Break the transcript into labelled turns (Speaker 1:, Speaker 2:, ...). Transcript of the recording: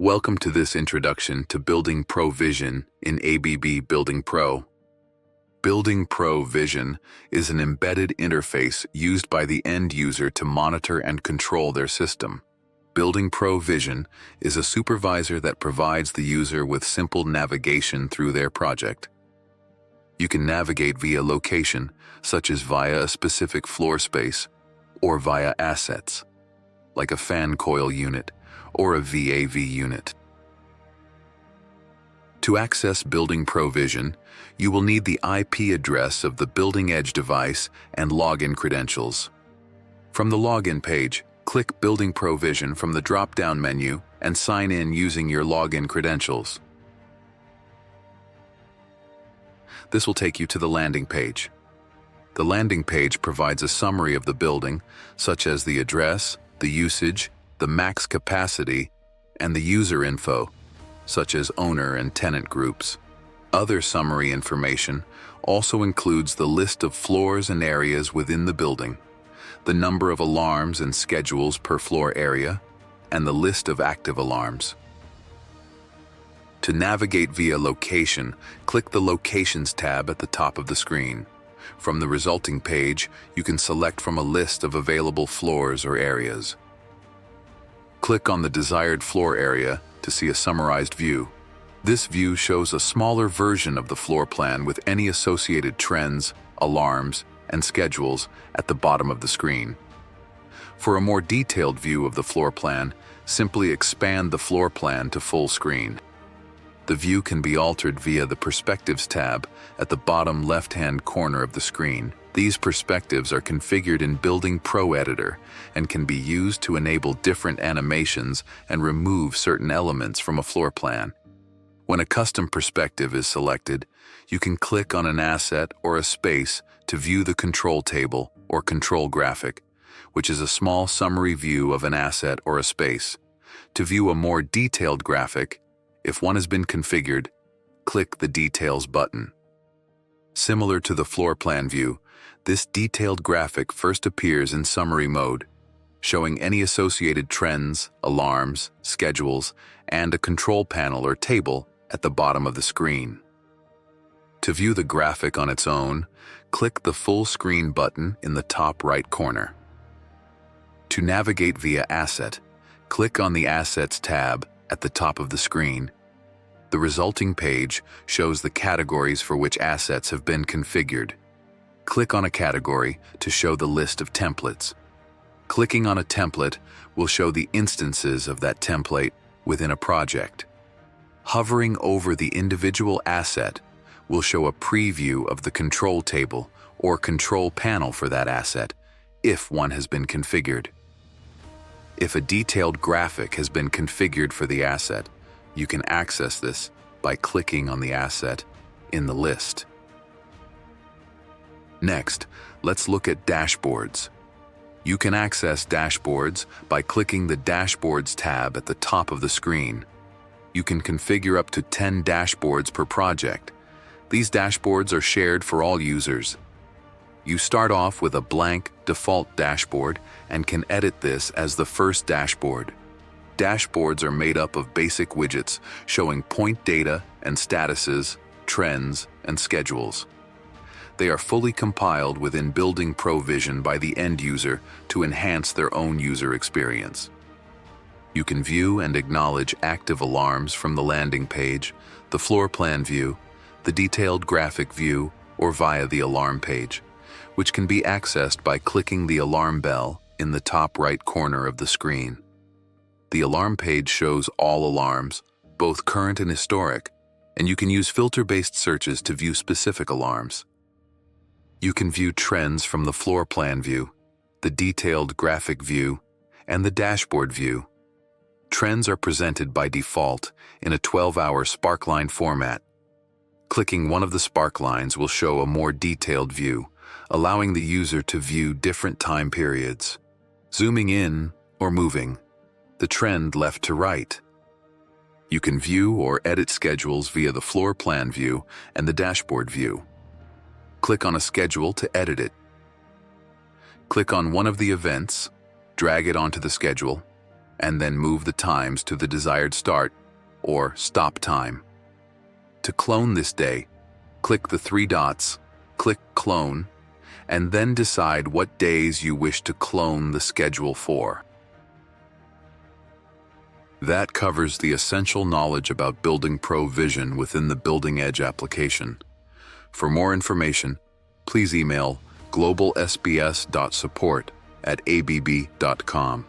Speaker 1: Welcome to this introduction to BuildingPro Vision in ABB Building Pro. BuildingPro Vision is an embedded interface used by the end user to monitor and control their system. BuildingPro Vision is a supervisor that provides the user with simple navigation through their project. You can navigate via location, such as via a specific floor space, or via assets, like a fan coil unit or a VAV unit. To access BuildingPro Vision, you will need the IP address of the building edge device and login credentials. From the login page, click BuildingPro Vision from the drop-down menu and sign in using your login credentials. This will take you to the landing page. The landing page provides a summary of the building, such as the address, the usage, the max capacity, and the user info, such as owner and tenant groups. Other summary information also includes the list of floors and areas within the building, the number of alarms and schedules per floor area, and the list of active alarms. To navigate via location, click the Locations tab at the top of the screen. From the resulting page, you can select from a list of available floors or areas. Click on the desired floor area to see a summarized view. This view shows a smaller version of the floor plan with any associated trends, alarms, and schedules at the bottom of the screen. For a more detailed view of the floor plan, simply expand the floor plan to full screen. The view can be altered via the Perspectives tab at the bottom left-hand corner of the screen. These perspectives are configured in BuildingPro Editor and can be used to enable different animations and remove certain elements from a floor plan. When a custom perspective is selected, you can click on an asset or a space to view the control table or control graphic, which is a small summary view of an asset or a space. To view a more detailed graphic, if one has been configured, click the Details button. Similar to the floor plan view, this detailed graphic first appears in summary mode, showing any associated trends, alarms, schedules, and a control panel or table at the bottom of the screen. To view the graphic on its own, click the Full Screen button in the top right corner. To navigate via Asset, click on the Assets tab at the top of the screen. The resulting page shows the categories for which assets have been configured. Click on a category to show the list of templates. Clicking on a template will show the instances of that template within a project. Hovering over the individual asset will show a preview of the control table or control panel for that asset, if one has been configured. If a detailed graphic has been configured for the asset, you can access this by clicking on the asset in the list. Next, let's look at dashboards. You can access dashboards by clicking the Dashboards tab at the top of the screen. You can configure up to 10 dashboards per project. These dashboards are shared for all users. You start off with a blank default dashboard and can edit this as the first dashboard. Dashboards are made up of basic widgets showing point data and statuses, trends, and schedules. They are fully compiled within BuildingPro Vision by the end user to enhance their own user experience. You can view and acknowledge active alarms from the landing page, the floor plan view, the detailed graphic view, or via the alarm page, which can be accessed by clicking the alarm bell in the top right corner of the screen. The alarm page shows all alarms, both current and historic, and you can use filter-based searches to view specific alarms. You can view trends from the floor plan view, the detailed graphic view, and the dashboard view. Trends are presented by default in a 12-hour sparkline format. Clicking one of the sparklines will show a more detailed view, allowing the user to view different time periods, zooming in or moving, the trend left to right. You can view or edit schedules via the floor plan view and the dashboard view. Click on a schedule to edit it. Click on one of the events, drag it onto the schedule, and then move the times to the desired start or stop time. To clone this day, click the three dots, click Clone, and then decide what days you wish to clone the schedule for. That covers the essential knowledge about BuildingPro Vision within the Building Edge application. For more information, please email globalsbs.support@abb.com.